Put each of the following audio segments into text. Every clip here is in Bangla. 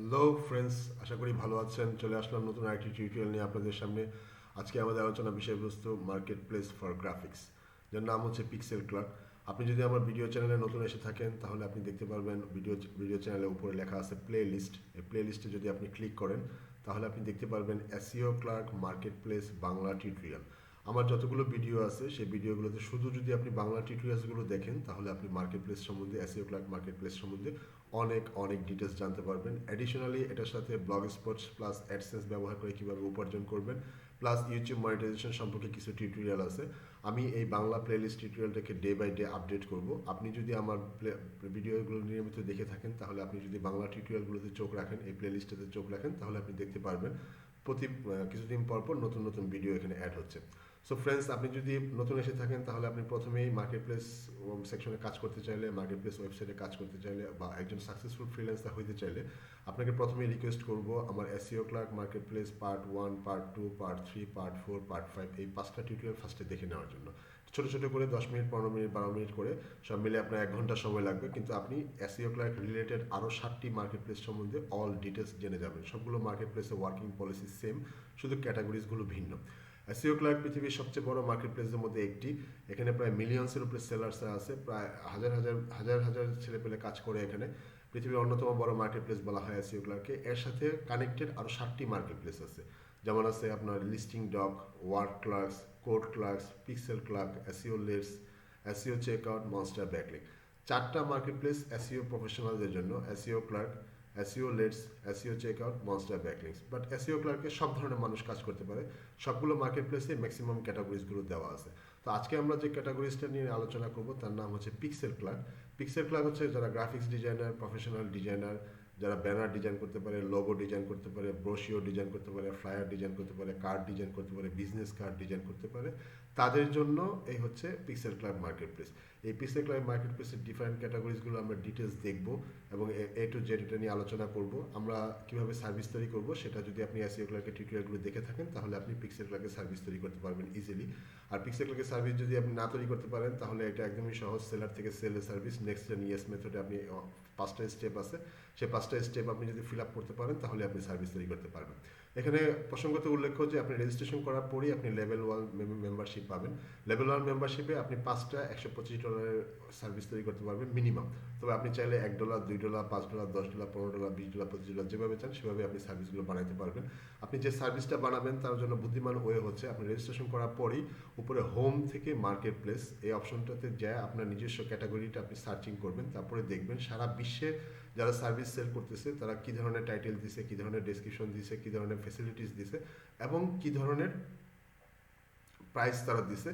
হ্যালো ফ্রেন্ডস, আশা করি ভালো আছেন। চলে আসলাম নতুন আরেকটি টিউটোরিয়াল নিয়ে আপনাদের সামনে। আজকে আমাদের আলোচনা বিষয়বস্তু মার্কেট প্লেস ফর গ্রাফিক্স, যার নাম হচ্ছে পিক্সেল ক্লার্ক। আপনি যদি আমার ভিডিও চ্যানেলে নতুন এসে থাকেন তাহলে আপনি দেখতে পারবেন ভিডিও চ্যানেলের উপরে লেখা আছে প্লে লিস্ট। এই প্লে লিস্টে যদি আপনি ক্লিক করেন তাহলে আপনি দেখতে পারবেন SEO clerk market place Bangla tutorial. আমার যতগুলো ভিডিও আছে সেই ভিডিওগুলোতে শুধু যদি আপনি বাংলা টিউটোরিয়ালসগুলো দেখেন তাহলে আপনি মার্কেট প্লেস সম্বন্ধে, এসইও ক্লার্ক মার্কেট প্লেস সম্বন্ধে অনেক অনেক ডিটেলস জানতে পারবেন। অ্যাডিশনালি এটার সাথে ব্লগ স্পটস প্লাস অ্যাডসেন্স ব্যবহার করে কীভাবে উপার্জন করবেন, প্লাস ইউটিউব মনিটাইজেশন সম্পর্কে কিছু টিউটোরিয়াল আছে। আমি এই বাংলা প্লেলিস্ট টিউটোরিয়ালটাকে ডে বাই ডে আপডেট করব। আপনি যদি আমার ভিডিওগুলো নিয়মিত দেখে থাকেন তাহলে আপনি যদি বাংলা টিউটোরিয়ালগুলোতে চোখ রাখেন, এই প্লেলিস্টটাতে চোখ রাখেন, তাহলে আপনি দেখতে পারবেন প্রতি কিছুদিন পর পর নতুন নতুন ভিডিও এখানে অ্যাড হচ্ছে। সো ফ্রেন্ডস, আপনি যদি নতুন এসে থাকেন তাহলে আপনি প্রথমেই মার্কেট প্লেস সেকশনে কাজ করতে চাইলে, মার্কেট প্লেস ওয়েবসাইটে কাজ করতে চাইলে বা একজন সাকসেসফুল ফ্রিল্যান্সার হইতে চাইলে আপনাকে প্রথমেই রিকোয়েস্ট করব আমার SEO clerk market place part 1, part 2, part 3, part 4, part 5 এই 5টা টিউটোরিয়াল ফার্স্টে দেখে নেওয়ার জন্য। ছোটো ছোটো করে 10 মিনিট, 15 মিনিট, 12 মিনিট করে সব মিলে আপনার 1 ঘন্টা সময় লাগবে, কিন্তু আপনি এসইও ক্লার্ক রিলেটেড আরও 7টি মার্কেট প্লেস সম্বন্ধে অল ডিটেলস জেনে যাবেন। সবগুলো মার্কেট প্লেসে ওয়ার্কিং পলিসি সেম, শুধু ক্যাটাগরিজগুলো ভিন্ন। এসইও ক্লার্ক পৃথিবীর সবচেয়ে বড় মার্কেট প্লেসের মধ্যে একটি। এখানে প্রায় মিলিয়ন্সের উপরে সেলার্সরা আছে, প্রায় হাজার হাজার হাজার হাজার ছেলেপেলে কাজ করে এখানে। পৃথিবীর অন্যতম বড় মার্কেট প্লেস বলা হয় এসইও ক্লার্ককে। এর সাথে কানেক্টেড আরও 7টি মার্কেট প্লেস আছে, যেমন আছে আপনার listing doc, word clerks, code clerks, pixel clerk, SEO leads, SEO checkout, monster backlink. 4টা মার্কেট প্লেস এসইও প্রফেশনালদের জন্য: SEO clerk, SEO leads, SEO checkout, monster backlinks. But SEO ক্লার্কে সব ধরনের মানুষ কাজ করতে পারে। সবগুলো মার্কেট প্লেসে ম্যাক্সিমাম ক্যাটাগরিজগুলো দেওয়া আছে। তো আজকে আমরা যে ক্যাটাগরিজটা নিয়ে আলোচনা করব তার নাম হচ্ছে পিক্সেল ক্লার্ক। পিক্সেল ক্লার্ক হচ্ছে যারা গ্রাফিক্স ডিজাইনার, প্রফেশনাল ডিজাইনার, যারা ব্যানার ডিজাইন করতে পারে, লোগো ডিজাইন করতে পারে, ব্রোশিও ডিজাইন করতে পারে, ফ্লায়ার ডিজাইন করতে পারে, কার্ড ডিজাইন করতে পারে, বিজনেস কার্ড ডিজাইন করতে পারে, তাদের জন্য এই হচ্ছে পিক্সেল ক্লার্ক মার্কেট প্লেস। এই পিক্সেল ক্লার্ক মার্কেট প্লেসের ডিফারেন্ট ক্যাটাগরিজগুলো আমরা ডিটেলস দেখব এবং এ টু জেড এটা নিয়ে আলোচনা করব। আমরা কীভাবে সার্ভিস তৈরি করব সেটা যদি আপনি এসইও ক্লার্কের টিউটোরিয়ালগুলো দেখে থাকেন তাহলে আপনি পিক্সেল ক্লার্কের সার্ভিস তৈরি করতে পারবেন ইজিলি। আর পিক্সেল ক্লার্কের সার্ভিস যদি আপনি না তৈরি করতে পারেন তাহলে এটা একদমই সহজ। সেলার থেকে সেলের সার্ভিস, নেক্সট জেন ইয়েস মেথডে আপনি 5টা স্টেপ আছে, সেই 5টা স্টেপ আপনি যদি ফিল আপ করতে পারেন তাহলে আপনি সার্ভিস তৈরি করতে পারবেন। এখানে প্রসঙ্গত উল্লেখ্য যে আপনি রেজিস্ট্রেশন করার পরেই আপনি লেভেল 1 মেম্বারশিপ পাবেন। লেভেল 1 মেম্বারশিপে আপনি 5টা $125 সার্ভিস তৈরি করতে পারবেন মিনিমাম। তবে আপনি চাইলে $1, $2, $5, $10, $15, $20, $25 যেভাবে চান সেভাবে আপনি সার্ভিসগুলো বানাতে পারবেন। আপনি যে সার্ভিসটা বানাবেন তার জন্য বুদ্ধিমান ওয়ে হচ্ছে আপনি রেজিস্ট্রেশন করার পরেই উপরে হোম থেকে মার্কেট প্লেস এই অপশনটাতে যায় আপনার নিজস্ব ক্যাটাগরিটা আপনি সার্চিং করবেন। তারপরে দেখবেন সারা বিশ্বে যারা সার্ভিস সেল করতেছে তারা কী ধরনের টাইটেল দিছে, কী ধরনের ডেসক্রিপশন দিছে, কী ধরনের ফেসিলিটিস দিছে এবং কী ধরনের প্রাইস তারা দিছে,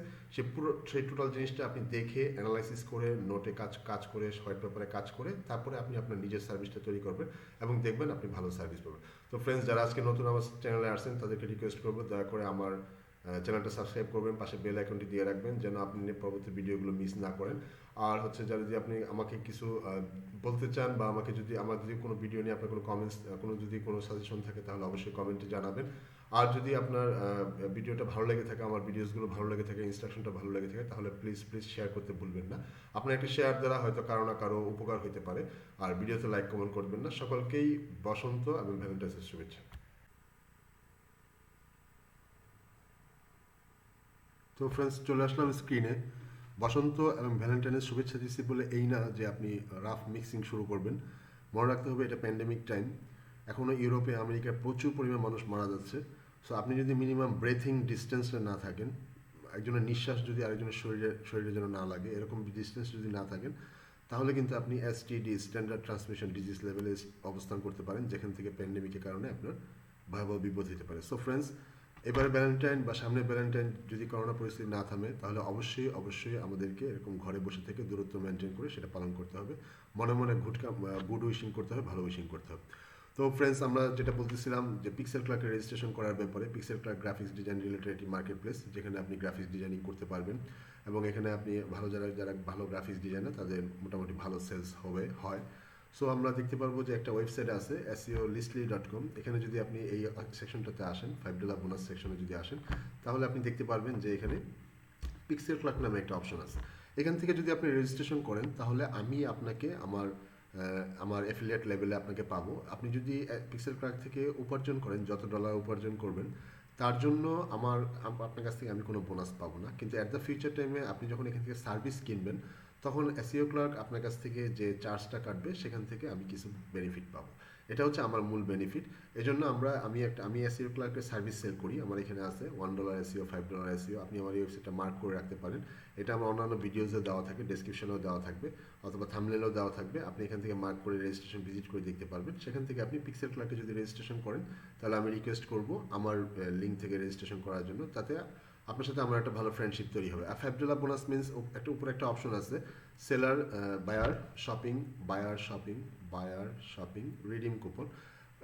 সেই টোটাল জিনিসটা আপনি দেখে অ্যানালাইসিস করে নোটে কাজ করে হোয়াইট পেপারে কাজ করে তারপরে আপনি আপনার নিজের সার্ভিসটা তৈরি করবেন এবং দেখবেন আপনি ভালো সার্ভিস পাবেন। তো ফ্রেন্ডস, যারা আজকে নতুন আমার চ্যানেলে আসছেন তাদেরকে রিকোয়েস্ট করবো দয়া করে আমার চ্যানেলটা সাবস্ক্রাইব করবেন, পাশে বেল আইকনটি দিয়ে রাখবেন যেন আপনি পরবর্তী ভিডিওগুলো মিস না করেন। আর হচ্ছে যারা যদি আপনি আমাকে কিছু বলতে চান বা আমার যদি কোনো ভিডিও নিয়ে আপনার কোনো কমেন্টস, কোনো সাজেশন থাকে তাহলে অবশ্যই কমেন্টে জানাবেন। আর যদি আপনার ভিডিওটা ভালো লেগে থাকে, আমার ভিডিওসগুলো ভালো লেগে থাকে, ইনস্ট্রাকশনটা ভালো লেগে থাকে তাহলে প্লিজ শেয়ার করতে ভুলবেন না। আপনার একটি শেয়ার দ্বারা হয়তো কারো না কারো উপকার হতে পারে। আর ভিডিওতে লাইক কমেন্ট করবেন না। সকলকেই বসন্ত এবং ভ্যালেন্টাইন্সের শুভেচ্ছা। তো ফ্রেন্ডস, চলে আসলাম স্ক্রিনে। বসন্ত এবং ভ্যালেন্টাইনের শুভেচ্ছা দিচ্ছি বলে এই না যে আপনি রাফ মিক্সিং শুরু করবেন। মনে রাখতে হবে এটা প্যান্ডেমিক টাইম। এখনও ইউরোপে, আমেরিকায় প্রচুর পরিমাণ মানুষ মারা যাচ্ছে। সো আপনি যদি মিনিমাম ব্রেথিং ডিস্টেন্সে না থাকেন, একজনের নিঃশ্বাস যদি আরেকজনের শরীরে যেন না লাগে এরকম ডিস্টেন্স যদি না থাকেন তাহলে কিন্তু আপনি এসটিডি, স্ট্যান্ডার্ড ট্রান্সমিশন ডিজিজ লেভেলে অবস্থান করতে পারেন, যেখান থেকে প্যান্ডেমিকের কারণে আপনার ভয়াবহ বিপদ হতে পারে। সো ফ্রেন্ডস, এবারে ভ্যালেন্টাইন বা সামনে ভ্যালেন্টাইন যদি করোনা পরিস্থিতি না থামে তাহলে অবশ্যই আমাদেরকে এরকম ঘরে বসে থেকে দূরত্ব মেনটেন করে সেটা পালন করতে হবে। মনে মনে গুড উইশিং করতে হবে, ভালো উইশিং করতে হবে। তো ফ্রেন্ডস, আমরা যেটা বলতেছিলাম যে পিক্সেল ক্লার্কের রেজিস্ট্রেশন করার ব্যাপারে। Pixel clerk graphics design related একটি মার্কেট প্লেস যেখানে আপনি গ্রাফিক্স ডিজাইনিং করতে পারবেন এবং এখানে আপনি যারা ভালো গ্রাফিক্স ডিজাইনার তাদের মোটামুটি ভালো সেলস হয়। সো আমরা দেখতে পারবো যে একটা ওয়েবসাইট আছে seolistly.com। এখানে যদি আপনি এই সেকশনটাতে আসেন, $5 বোনাস সেকশনে যদি আসেন তাহলে আপনি দেখতে পারবেন যে এখানে পিক্সেল ক্লার্ক নামে একটা অপশন আছে। এখান থেকে যদি আপনি রেজিস্ট্রেশন করেন তাহলে আমি আপনাকে আমার আমার অ্যাফিলিয়েট লেভেলে আপনাকে পাবো। আপনি যদি পিক্সেল ক্লার্ক থেকে উপার্জন করেন, যত ডলার উপার্জন করবেন তার জন্য আপনার কাছ থেকে আমি কোনো বোনাস পাবো না, কিন্তু অ্যাট দ্য ফিউচার টাইমে আপনি যখন এখান থেকে সার্ভিস কিনবেন তখন এসইও ক্লার্ক আপনার কাছ থেকে যে চার্জটা কাটবে সেখান থেকে আমি কিছু বেনিফিট পাবো। এটা হচ্ছে আমার মূল বেনিফিট। এজন্য আমি এসইও ক্লার্কের সার্ভিস সেল করি। আমার এখানে আছে $1 এসইও, $5 এসইও। আপনি আমার এই ওয়েবসাইটটা মার্ক করে রাখতে পারেন। এটা আমার অন্যান্য ভিডিওসে দেওয়া থাকে, ডেসক্রিপশনেও দেওয়া থাকবে অথবা থাম্বনেলেও দেওয়া থাকবে। আপনি এখান থেকে মার্ক করে রেজিস্ট্রেশন ভিজিট করে দেখতে পারবেন। সেখান থেকে আপনি পিক্সেল ক্লার্কে যদি রেজিস্ট্রেশন করেন তাহলে আমি রিকোয়েস্ট করব আমার লিঙ্ক থেকে রেজিস্ট্রেশন করার জন্য, তাতে আপনার সাথে আমার একটা ভালো ফ্রেন্ডশিপ তৈরি হবে। আর $5 বোনাস মিনস একটা উপরে একটা অপশন আছে, seller buyer shopping redeem coupon.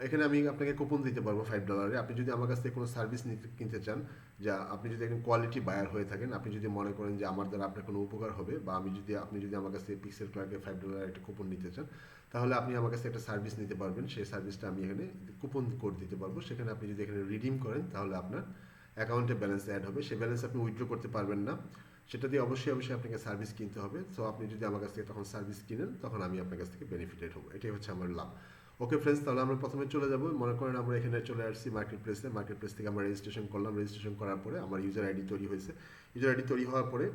এখানে আমি আপনাকে কুপন দিতে পারবো $5। আপনি যদি আমার কাছ থেকে কোনো সার্ভিস কিনতে চান, যা আপনি যদি একজন কোয়ালিটি বায়ার হয়ে থাকেন, আপনি যদি মনে করেন যে আমার দ্বারা আপনার কোনো উপকার হবে, বা আপনি যদি আমার কাছ থেকে পিক্সেল ক্লার্কে $5 একটা কুপন নিতে চান, তাহলে আপনি আমার কাছে একটা সার্ভিস নিতে পারবেন। সেই সার্ভিসটা আমি এখানে কুপন কোড দিতে পারবো। সেখানে আপনি যদি এখানে রিডিম করেন তাহলে আপনার অ্যাকাউন্টে ব্যালেন্স অ্যাড হবে। সেই ব্যালেন্স আপনি উইথড্র করতে পারবেন না, সেটা দিয়ে অবশ্যই আপনাকে সার্ভিস কিনতে হবে। সো আপনি যদি আমার কাছ থেকে তখন সার্ভিস কিনেন তখন আমি আপনার কাছ থেকে বেনিফিটেড হবো। এটাই হচ্ছে আমার লাভ। ওকে ফ্রেন্ডস, তাহলে আমরা প্রথমে চলে যাব। মনে করেন আমরা এখানে চলে আসছি মার্কেট প্লেস থেকে আমরা রেজিস্ট্রেশন করলাম। রেজিস্ট্রেশন করার পরে আমার ইউজার আইডি তৈরি হয়েছে। ইউজার আইডি তৈরি হওয়ার পরে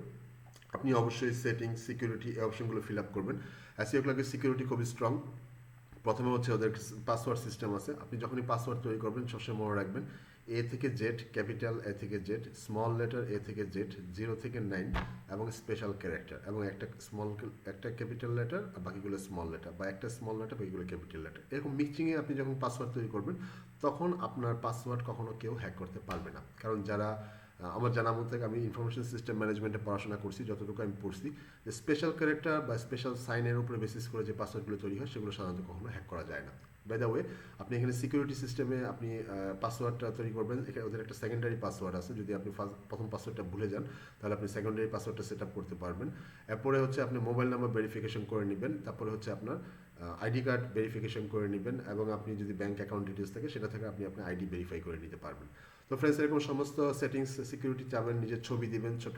আপনি অবশ্যই সেটিংস, সিকিউরিটি, এই অপশনগুলো ফিল আপ করবেন। এসইও ক্লার্কের সিকিউরিটি খুবই স্ট্রং। প্রথমে হচ্ছে ওদের পাসওয়ার্ড সিস্টেম আছে। আপনি যখনই পাসওয়ার্ড তৈরি করবেন সবসময় মনে রাখবেন এ থেকে জেড, ক্যাপিটাল এ থেকে জেড, স্মল লেটার এ থেকে জেড, 0 থেকে 9 এবং স্পেশাল ক্যারেক্টার, এবং একটা ক্যাপিটাল লেটার আর বাকিগুলো স্মল লেটার, বা একটা স্মল লেটার বাকিগুলো ক্যাপিটাল লেটার। এরকম মিক্সিংয়ে আপনি যখন পাসওয়ার্ড তৈরি করবেন তখন আপনার পাসওয়ার্ড কখনো কেউ হ্যাক করতে পারবে না। কারণ আমার জানা মতো আমি ইনফরমেশন সিস্টেম ম্যানেজমেন্টে পড়াশোনা করছি, যতটুকু আমি পড়ছি যে স্পেশাল ক্যারেক্টার বা স্পেশাল সাইনের উপরে বেসিস করে যে পাসওয়ার্ডগুলো তৈরি হয় সেগুলো সাধারণত কখনো হ্যাক করা যায় না। বাই দ্য ওয়ে, আপনি এখানে সিকিউরিটি সিস্টেমে আপনি পাসওয়ার্ডটা তৈরি করবেন। এখানে ওদের একটা সেকেন্ডারি পাসওয়ার্ড আছে। যদি আপনি প্রথম পাসওয়ার্ডটা ভুলে যান তাহলে আপনি সেকেন্ডারি পাসওয়ার্ডটা সেট আপ করতে পারবেন। এরপরে হচ্ছে আপনি মোবাইল নাম্বার ভেরিফিকেশন করে নেবেন। তারপরে হচ্ছে আপনার আইডি কার্ড ভেরিফিকেশন করে নেবেন, এবং আপনি যদি ব্যাঙ্ক অ্যাকাউন্ট ডিটেলস থাকে সেটা থেকে আপনি আপনার আইডি ভেরিফাই করে নিতে পারবেন। তো ফ্রেন্ডস, এরকম সমস্ত সেটিংস, সিকিউরিটি চাবেন, নিজের ছবি দিবেন, ছোট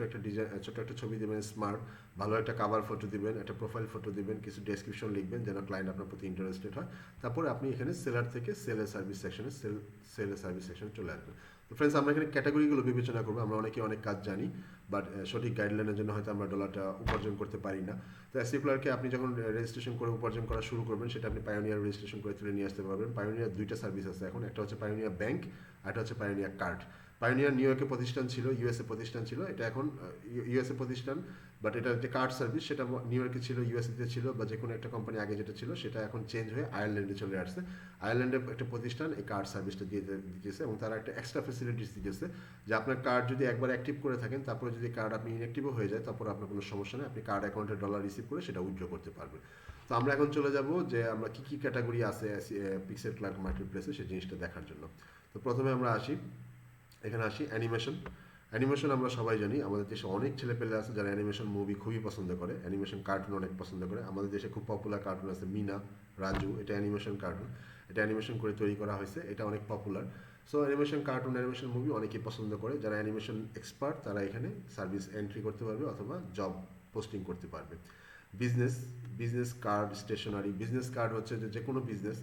একটা ছবি দিবেন স্মার্ট, ভালো একটা কাভার ফটো দিবেন, একটা প্রোফাইল ফটো দিবেন, কিছু ডেসক্রিপশন লিখবেন যেন ক্লায়েন্ট আপনার প্রতি ইন্টারেস্টেড হয়। তারপরে আপনি এখানে সেলার থেকে সেলের সার্ভিস সেকশনে চলে আসবেন। তো ফ্রেন্ডস, আমরা এখানে ক্যাটাগরিগুলো বিবেচনা করবো। আমরা অনেক কাজ জানি, বাট সঠিক গাইডলাইনের জন্য হয়তো আমরা ডলারটা উপার্জন করতে পারি না। তো এসইও ক্লার্কে আপনি যখন রেজিস্ট্রেশন করে উপার্জন করা শুরু করবেন, সেটা আপনি পায়োনিয়ার রেজিস্ট্রেশন করে তুলে নিয়ে আসতে পারবেন। পায়োনিয়ার দুইটা সার্ভিস আছে এখন, একটা হচ্ছে পায়োনিয়ার ব্যাংক, আর একটা হচ্ছে পায়োনিয়ার কার্ড। পায়োনিয়ার নিউ ইয়র্কে প্রতিষ্ঠান ছিল, ইউএসএ প্রতিষ্ঠান ছিল, এটা এখন ইউএসএ প্রতিষ্ঠান, বাট এটা যে কার্ড সার্ভিস সেটা নিউ ইয়র্কে ছিল, ইউএসএতে ছিল, বা যে কোনো একটা কোম্পানি আগে যেটা ছিল সেটা এখন চেঞ্জ হয়ে আয়ারল্যান্ডে চলে আসছে। আয়ারল্যান্ডের একটা প্রতিষ্ঠান এই কার্ড সার্ভিসটা দিতেছে, এবং তারা একটা এক্সট্রা ফেসিলিটিস দিতেছে যে আপনার কার্ড যদি একবার অ্যাক্টিভ করে থাকেন, তারপরে যদি কার্ড আপনি ইনঅ্যাক্টিভও হয়ে যায়, তারপর আপনার কোনো সমস্যা নেই, আপনি কার্ড অ্যাকাউন্টে ডলার রিসিভ করে সেটা উইথড্র করতে পারবেন। তো আমরা এখন চলে যাব যে আমরা কী ক্যাটাগরি আছে পিক্সেল ক্লার্ক মার্কেট প্লেসে সেই জিনিসটা দেখার জন্য। তো প্রথমে আমরা এখানে আসি অ্যানিমেশন। আমরা সবাই জানি আমাদের দেশে অনেক ছেলেপেলে আছে যারা অ্যানিমেশন মুভি খুবই পছন্দ করে, অ্যানিমেশন কার্টুন অনেক পছন্দ করে। আমাদের দেশে খুব পপুলার কার্টুন আছে মিনা, রাজু, এটা অ্যানিমেশন কার্টুন, এটা অ্যানিমেশন করে তৈরি করা হয়েছে, এটা অনেক popular. So animation cartoon, animation movie অনেকেই পছন্দ করে। যারা অ্যানিমেশন এক্সপার্ট তারা এখানে সার্ভিস এন্ট্রি করতে পারবে অথবা জব পোস্টিং করতে পারবে। Business card, stationery. Business card হচ্ছে যে কোনো বিজনেস,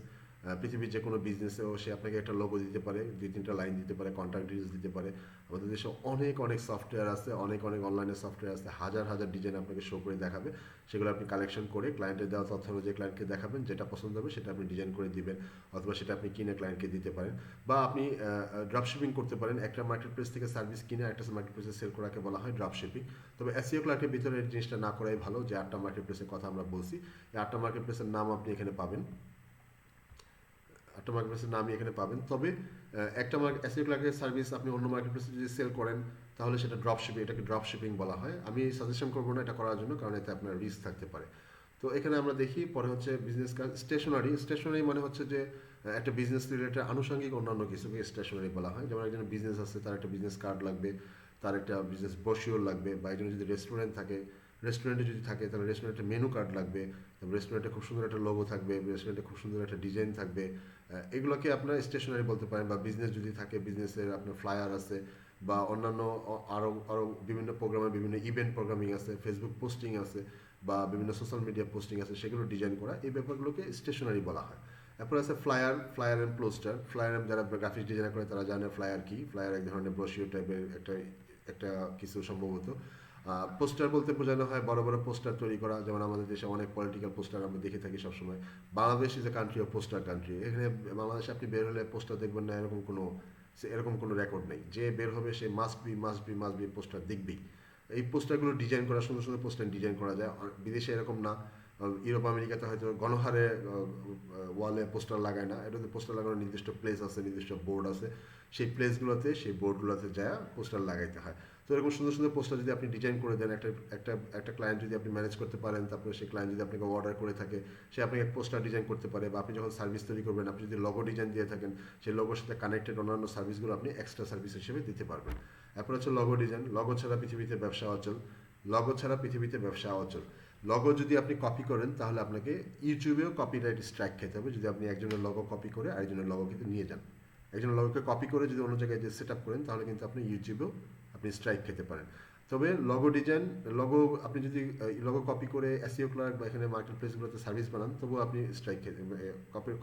পৃথিবীর যে কোনো বিজনেসেও সে আপনাকে একটা লোগো দিতে পারে, 2-3টা লাইন দিতে পারে, কন্ট্যাক্ট ডিটেলস দিতে পারে। আমাদের দেশে অনেক সফটওয়্যার আছে, অনেক অনলাইনে সফটওয়্যার আছে, হাজার ডিজাইন আপনাকে শো করে দেখাবে। সেগুলো আপনি কালেকশন করে ক্লায়েন্টের দেওয়া তথ্য অনুযায়ী ক্লায়েন্টকে দেখাবেন, যেটা পছন্দ হবে সেটা আপনি ডিজাইন করে দিবেন, অথবা সেটা আপনি কিনে ক্লায়েন্টকে দিতে পারেন। বা আপনি ড্রপশিপিং করতে পারেন। একটা মার্কেট প্লেস থেকে সার্ভিস কিনে একটা মার্কেট প্লেসে সেল করাকে বলা হয় ড্রপশিপিং। তবে এসইও ক্লার্কের ভিতরে এই জিনিসটা না করাই ভালো। যে 8টা মার্কেট প্লেসের কথা আমরা বলছি, এই 8টা মার্কেট প্লেসের নাম আপনি এখানে পাবেন, একটা মার্কেট প্লেসের নামই এখানে পাবেন। তবে একটা এসইও ক্লার্কের সার্ভিস আপনি অন্য মার্কেট প্লেসে যদি সেল করেন তাহলে সেটা এটাকে ড্রপ শিপিং বলা হয়। আমি সাজেশন করবো না এটা করার জন্য, কারণ এতে আপনার রিস্ক থাকতে পারে। তো এখানে আমরা দেখি, পরে হচ্ছে বিজনেস কার্ড। স্টেশনারি মানে হচ্ছে যে একটা বিজনেস রিলেটেড আনুষঙ্গিক অন্যান্য কিছুকে স্টেশনারি বলা হয়। যেমন একজন বিজনেস আছে, তার একটা বিজনেস কার্ড লাগবে, তার একটা বিজনেস ব্রোশিওর লাগবে, বা একজন যদি রেস্টুরেন্টে যদি থাকে তাহলে রেস্টুরেন্টের মেনু কার্ড লাগবে, তারপর রেস্টুরেন্টে খুব সুন্দর একটা লোগো থাকবে, রেস্টুরেন্টে খুব সুন্দর একটা ডিজাইন থাকবে। এগুলোকে আপনার স্টেশনারি বলতে পারেন। বা বিজনেস যদি থাকে, বিজনেসের আপনার ফ্লায়ার আছে, বা অন্যান্য আরও বিভিন্ন প্রোগ্রামে বিভিন্ন ইভেন্ট প্রোগ্রামিং আছে, ফেসবুক পোস্টিং আছে, বা বিভিন্ন সোশ্যাল মিডিয়া পোস্টিং আছে সেগুলো ডিজাইন করা, এই ব্যাপারগুলোকে স্টেশনারি বলা হয়। এরপর আছে ফ্লায়ার অ্যান্ড পোস্টার। যারা গ্রাফিক্স ডিজাইন করে তারা জানে ফ্লায়ার কি। ফ্লায়ার এক ধরনের ব্রোশিওর টাইপের একটা কিছু সম্ভবত। পোস্টার বলতে বোঝানো হয় বড় বড় পোস্টার তৈরি করা, যেমন আমাদের দেশে অনেক পলিটিক্যাল পোস্টার আমরা দেখে থাকি সবসময়। Bangladesh is a country of poster country. এখানে বাংলাদেশে আপনি বের হলে পোস্টার দেখবেন না এরকম কোনো রেকর্ড নেই। যে বের হবে সে মাস্ট বি পোস্টার দেখবেই। এই পোস্টারগুলো ডিজাইন করা, সুন্দর সুন্দর পোস্টার ডিজাইন করা যায়। বিদেশে এরকম না। ইউরোপ আমেরিকাতে হয়তো গণহারে ওয়ালে পোস্টার লাগায় না, এটাতে পোস্টার লাগানোর নির্দিষ্ট প্লেস আছে, নির্দিষ্ট বোর্ড আছে, সেই প্লেসগুলোতে সেই বোর্ডগুলোতে যায় পোস্টার লাগাইতে হয়। তো এরকম সুন্দর সুন্দর পোস্টার যদি আপনি ডিজাইন করে দেন, একটা ক্লায়েন্ট যদি আপনি ম্যানেজ করতে পারেন, তারপরে সেই ক্লায়েন্ট যদি আপনাকে অর্ডার করে থাকে, সে আপনাকে পোস্টার ডিজাইন করতে পারে, বা আপনি যখন সার্ভিস তৈরি করবেন, আপনি যদি লগো ডিজাইন দিয়ে থাকেন, সেই লগোর সাথে কানেক্টেড অন্যান্য সার্ভিসগুলো আপনি এক্সট্রা সার্ভিস হিসেবে দিতে পারবেন। এরপর হচ্ছে লগো ডিজাইন। লগো ছাড়া পৃথিবীতে ব্যবসা অচল। লগো যদি আপনি কপি করেন তাহলে আপনাকে ইউটিউবেও কপিরাইট স্ট্রাইক খেতে হবে, যদি আপনি একজনের লগো কপি করে আরেকজনের লগো কিন্তু নিয়ে যান। একজনের লগোকে কপি করে যদি অন্য জায়গায় যে সেট আপ করেন তাহলে কিন্তু আপনি ইউটিউবেও আপনি স্ট্রাইক খেতে পারেন। তবে লগো আপনি যদি লগো কপি করে এসইও ক্লার্ক বা এখানে মার্কেট প্লেসগুলোতে সার্ভিস বানান, তবুও আপনি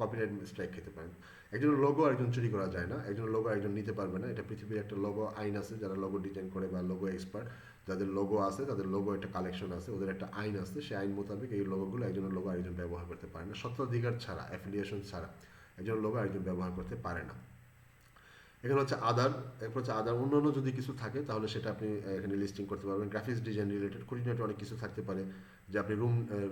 কপিরাইট স্ট্রাইক খেতে পারেন। একজনের লগো আরেকজন চুরি করা যায় না, একজনের লগো একজন নিতে পারবে না। এটা পৃথিবীর একটা লগো আইন আছে, যারা লগো ডিজাইন করে বা লগো এক্সপার্ট যাদের লোগো আছে, তাদের লোগো একটা কালেকশন আছে, ওদের একটা আইন আছে, সেই আইন মোতাবেক এই লোগোগুলো একজনের লোগো আরেকজন ব্যবহার করতে পারে না। স্বত্বাধিকার ছাড়া, অ্যাফিলিয়েশন ছাড়া একজন লোগো আরেকজন ব্যবহার করতে পারে না। এখানে হচ্ছে এরপর হচ্ছে অন্যান্য যদি কিছু থাকে তাহলে সেটা আপনি এখানে লিস্টিং করতে পারবেন। গ্রাফিক্স ডিজাইন রিলেটেড খুঁটিনাটি অনেক কিছু থাকতে পারে, যে আপনি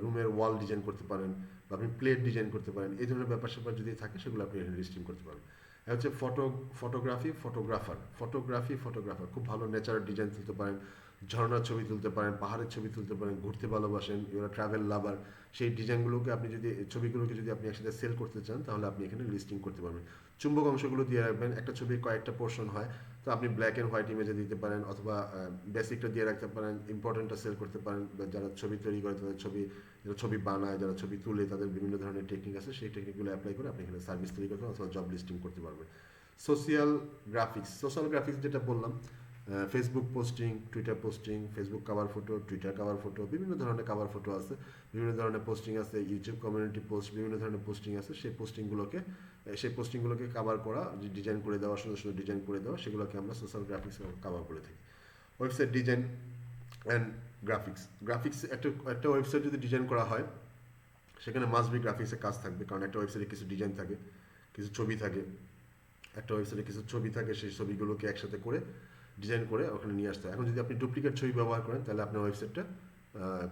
রুমের ওয়াল ডিজাইন করতে পারেন, বা আপনি প্লেট ডিজাইন করতে পারেন। এই ধরনের ব্যাপার স্যাপার যদি থাকে সেগুলো আপনি এখানে লিস্টিং করতে পারবেন। হচ্ছে ফটোগ্রাফার খুব ভালো নেচারের ডিজাইন তুলতে পারেন, ঝর্ণার ছবি তুলতে পারেন, পাহাড়ের ছবি তুলতে পারেন, ঘুরতে ভালোবাসেন, ইউরা ট্রাভেল লাভার। সেই ডিজাইনগুলোকে আপনি যদি ছবিগুলোকে যদি আপনি একসাথে সেল করতে চান তাহলে আপনি এখানে লিস্টিং করতে পারবেন। চুম্বক অংশগুলো দিয়ে রাখবেন। একটা ছবির কয়েকটা পোর্শন হয়, তো আপনি ব্ল্যাক অ্যান্ড হোয়াইট ইমেজে দিতে পারেন, অথবা বেসিকটা দিয়ে রাখতে পারেন, ইম্পর্টেন্টটা সেল করতে পারেন। যারা ছবি তৈরি করে তাদের যারা ছবি বানায়, যারা ছবি তুলে, তাদের বিভিন্ন ধরনের টেকনিক আছে, সেই টেকনিকগুলো অ্যাপ্লাই করে আপনি এখানে সার্ভিস তৈরি করতে অথবা জব লিস্টিং করতে পারবেন। সোশ্যাল গ্রাফিক্স যেটা বললাম, Facebook posting, Twitter posting, Facebook cover photo, Twitter cover photo, বিভিন্ন ধরনের কাভার ফটো আছে, বিভিন্ন ধরনের পোস্টিং আছে, ইউটিউব কমিউনিটি পোস্ট, বিভিন্ন ধরনের পোস্টিং আছে। সেই পোস্টিংগুলোকে কাভার করা, ডিজাইন করে দেওয়া, সুন্দর সুন্দর ডিজাইন করে দেওয়া, সেগুলোকে আমরা সোশ্যাল গ্রাফিক্স কাভার করে থাকি। ওয়েবসাইট ডিজাইন অ্যান্ড গ্রাফিক্স একটা ওয়েবসাইট যদি ডিজাইন করা হয় সেখানে মাস্ট বি গ্রাফিক্সের কাজ থাকবে, কারণ একটা ওয়েবসাইটে কিছু ডিজাইন থাকে, কিছু ছবি থাকে। সেই ছবিগুলোকে একসাথে করে ডিজাইন করে ওখানে নিয়ে আসতে হয়। এখন যদি আপনি ডুপ্লিকেট ছবি ব্যবহার করেন তাহলে আপনার ওয়েবসাইটটা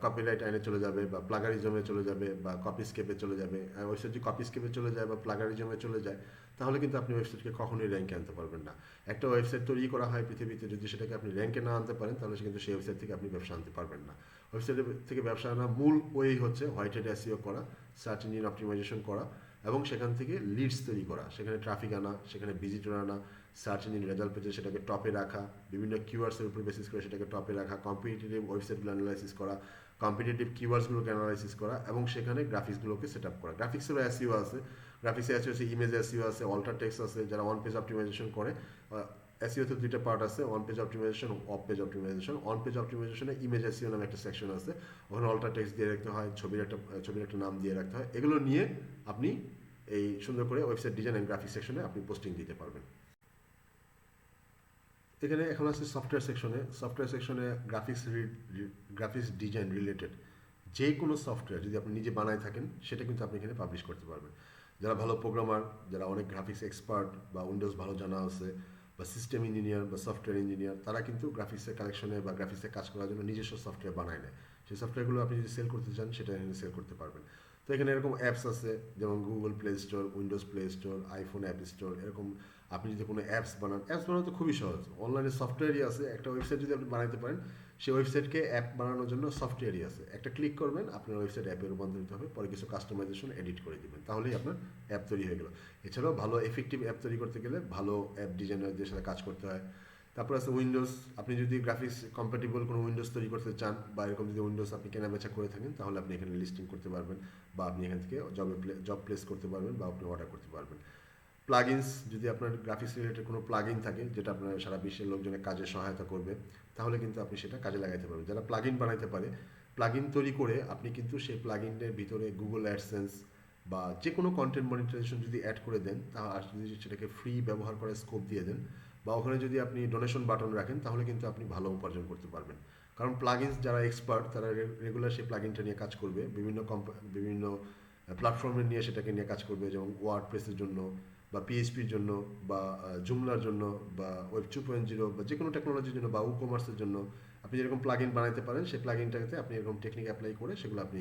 কপিরাইট আইনে চলে যাবে, বা প্লাগারিজমে চলে যাবে, বা কপিস্কেপে চলে যাবে। ওয়েবসাইট যদি কপিস্কেপে চলে যায় বা প্লাগারিজমে চলে যায় তাহলে কিন্তু আপনি ওয়েবসাইটকে কখনোই র্যাঙ্কে আনতে পারবেন না। একটা ওয়েবসাইট তৈরি করা হয় পৃথিবীতে, যদি সেটাকে আপনি র্যাঙ্কে না আনতে পারেন তাহলে কিন্তু সেই ওয়েবসাইট থেকে আপনি ব্যবসা আনতে পারবেন না। ওয়েবসাইট থেকে ব্যবসা আনা মূল ওয়েই হচ্ছে হোয়াইট হ্যাট এসইও করা, সার্চ ইঞ্জিন অপটিমাইজেশন করা, এবং সেখান থেকে লিডস তৈরি করা, সেখানে ট্রাফিক আনা, সেখানে ভিজিটর আনা, সার্চ ইঞ্জিন রেজাল্ট পেজে সেটাকে টপে রাখা, বিভিন্ন কিওয়ার্ডসের উপর বেসিস করে সেটাকে টপে রাখা, কম্পিটিটিভ ওয়েবসাইটগুলো অ্যানালাইসিস করা, কম্পিটিটিভ কিওয়ার্ডসগুলোকে অ্যানালাইসিস করা, এবং সেখানে গ্রাফিক্সগুলোকে সেট আপ করা। গ্রাফিক্সেরও এসইও আছে, গ্রাফিক্সে এসইও আছে, ইমেজ এসইও আছে, অল্টার টেক্সট আছে, যারা অন পেজ অপটিমাইজেশন করে। এসইওতে দুইটা পার্ট আছে, on page optimisation, off page optimisation. On page অপটিমাইজেশনে ইমেজ এসইও নামে একটা সেকশন আছে, ওখানে অল্টার টেক্সট দিয়ে রাখতে হয়, ছবির একটা নাম দিয়ে রাখতে হয়। এগুলো নিয়ে আপনি এই সুন্দর করে ওয়েবসাইট ডিজাইন অ্যান্ড গ্রাফিক্স সেকশনে আপনি পোস্টিং দিতে পারবেন। এখানে এখন আছে সফটওয়্যার সেকশনে গ্রাফিক্স ডিজাইন রিলেটেড যে কোনো সফটওয়্যার যদি আপনি নিজে বানায় থাকেন সেটা কিন্তু আপনি এখানে পাবলিশ করতে পারবেন। যারা ভালো প্রোগ্রামার, যারা অনেক গ্রাফিক্স এক্সপার্ট, বা উইন্ডোজ ভালো জানা আছে, বা সিস্টেম ইঞ্জিনিয়ার বা সফটওয়্যার ইঞ্জিনিয়ার, তারা কিন্তু গ্রাফিক্সের কালেকশনে বা গ্রাফিক্সের কাজ করার জন্য নিজস্ব সফটওয়্যার বানায় নেয়। সেই সফটওয়্যারগুলো আপনি যদি সেল করতে চান সেটা এখানে সেল করতে পারবেন। তো এখানে এরকম অ্যাপস আছে, যেমন Google play store, Windows play store, iPhone app store. এরকম আপনি যদি কোনো অ্যাপস বানানো তো খুবই সহজ, অনলাইনে সফটওয়্যারই আছে। একটা ওয়েবসাইট যদি আপনি বানাতে পারেন, সেই ওয়েবসাইটকে অ্যাপ বানানোর জন্য সফটওয়্যারই আছে। একটা ক্লিক করবেন, আপনার ওয়েবসাইট অ্যাপে রূপান্তরিত হবে, পরে কিছু কাস্টমাইজেশন এডিট করে দেবেন, তাহলেই আপনার অ্যাপ তৈরি হয়ে গেল। এছাড়াও ভালো এফেক্টিভ অ্যাপ তৈরি করতে গেলে ভালো অ্যাপ ডিজাইনারদের সাথে কাজ করতে হয়। তারপর আছে উইন্ডোজ। আপনি যদি গ্রাফিক্স কম্প্যাটিবল কোনো উইন্ডোজ তৈরি করতে চান, বা এরকম যদি উইন্ডোজ আপনি কেনাবেচা করে থাকেন, তাহলে আপনি এখানে লিস্টিং করতে পারবেন, বা আপনি এখান থেকে জব প্লেস করতে পারবেন, বা আপনি অর্ডার করতে পারবেন। প্লাগইনস, যদি আপনার গ্রাফিক্স রিলেটেড কোনো প্লাগইন থাকে যেটা আপনার সারা বিশ্বের লোকজনের কাজে সহায়তা করবে, তাহলে কিন্তু আপনি সেটা কাজে লাগাইতে পারবেন। যারা প্লাগইন বানাইতে পারে, প্লাগইন তৈরি করে আপনি কিন্তু সেই প্লাগইনের ভিতরে গুগল অ্যাডসেন্স বা যে কোনো কন্টেন্ট মনিটাইজেশন যদি অ্যাড করে দেন, আর যদি সেটাকে ফ্রি ব্যবহার করার স্কোপ দিয়ে দেন, বা ওখানে যদি আপনি ডোনেশন বাটন রাখেন, তাহলে কিন্তু আপনি ভালো উপার্জন করতে পারবেন। কারণ প্লাগইনস যারা এক্সপার্ট তারা রেগুলার সেই প্লাগইনটা নিয়ে কাজ করবে, বিভিন্ন প্ল্যাটফর্মে নিয়ে সেটাকে নিয়ে কাজ করবে, যেমন ওয়ার্ডপ্রেসের জন্য বা পিএইচপির জন্য বা জুমলার জন্য বা ওয়েব 2.0 বা যে কোনো টেকনোলজির জন্য বা ই কমার্সের জন্য আপনি যেরকম প্লাগইন বানাতে পারেন, সেই প্লাগইনটাতে আপনি এরকম টেকনিক অ্যাপ্লাই করে সেগুলো আপনি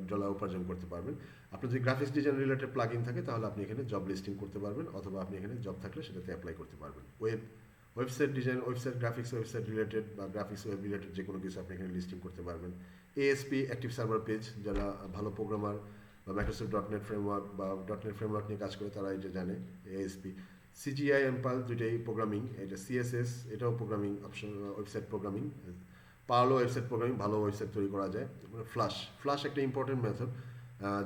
ডলার উপার্জন করতে পারবেন। আপনার যদি গ্রাফিক্স ডিজাইন রিলেটেড প্লাগইন থাকে তাহলে আপনি এখানে জব লিস্টিং করতে পারবেন, অথবা আপনি এখানে জব থাকলে সেটাতে অ্যাপ্লাই করতে পারবেন। Website design, website graphics, website related বা গ্রাফিক্স ওয়েব রিলেটেড যে কোনো কিছু আপনি এখানে লিস্টিং করতে পারবেন। এএসপি অ্যাক্টিভ সার্ভার পেজ, যারা ভালো প্রোগ্রামার বা মাইক্রোসফট .NET ফ্রেমওয়ার্ক বা .NET ফ্রেমওয়ার্ক নিয়ে কাজ করে তারা এটা জানে। এএসপি, সিজিআই, এমপাল দুইটাই প্রোগ্রামিং, এটা সিএসএস এটাও প্রোগ্রামিং অপশন, ওয়েবসাইট প্রোগ্রামিং। পার্লও ওয়েবসাইট প্রোগ্রামিং, ভালো ওয়েবসাইট তৈরি করা যায়। ফ্লাশ একটা ইম্পর্টেন্ট মেথড,